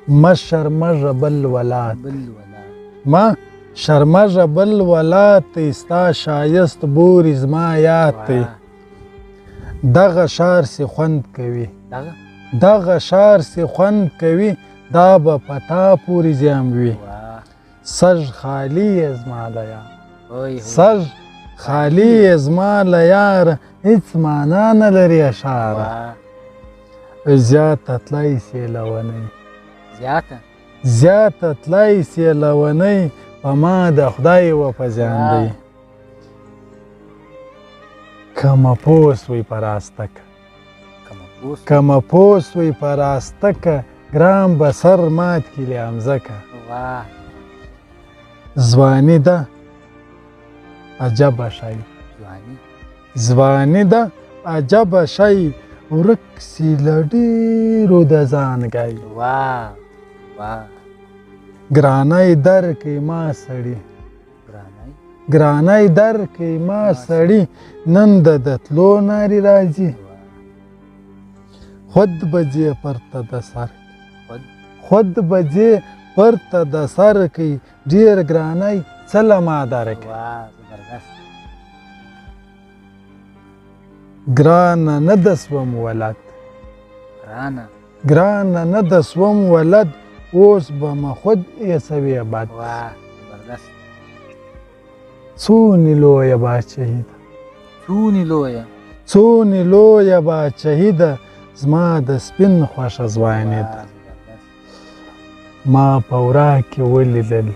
ما شرمژه بل ولات ما شرمژه بل ولات دی ستا شایست بوري زما یاد دی دغه ښار سي خوند کوي دغه ښار سي خوند کوي دا به په تا پورې زیام وي سږ خالي یې زما له یاره سږ خالي یې زما له یاره هېڅ معنا نه لري اشاره زیاته تلای سي لونی زیاته تلای سي لونی په ما د خدای وپېژاندی که مه پوه سوی په راستکه که مه پوه سوی په راستکه ګران به سر مات کړي لیامځکه ځواني ده عجبه شی ځواني ده عجبه شی ورک سي له ډېرو د ځانګی ګرانی درکړي ما سړي ګرانی درکړي ما سړي نن د تلو نارې راځي خود بجې پرته د سر خود بجې پرته د سر کوي ډېر ګرانی څه له ما درکړي ګرانه نه د سوم ولد ګرانه نه د سوم ولد اوس به مه خود ایسوې بد څونې لویه باچهي ده څونې لویه باچهي ده زما د سپین خوښه ځواني ده ما په ورا کې ولیدل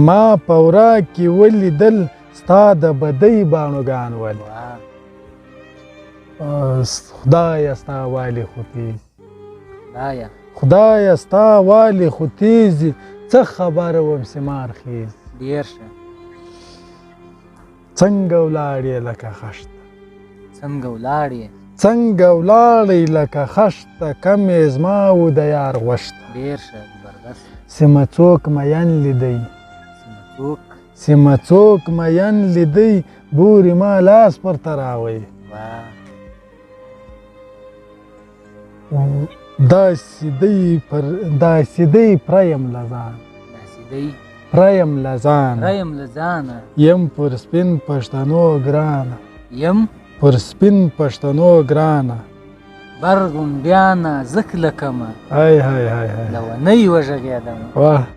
ما په ورا کې ولیدل ستا د بدۍ باڼوګان ول خدایه ستا والې خو تیز خدایه ستا والې خو تیزي څه خبره وم سمار خیز څنګه ولاړې لکه خښته څنګه ولاړې لکه خښته کم یې زما و د یار غوښته سیمه څوک مین لیدی سیمه څوک مین لیدی بوري ما لاس پرته راوی دا سیدی پریم لزان پریم لزانه یم پر سپین پښتنو ګرانه پر سپین پښتنو ګرانه برغم بیانه زک لکمه های های های لونی وژږېدمه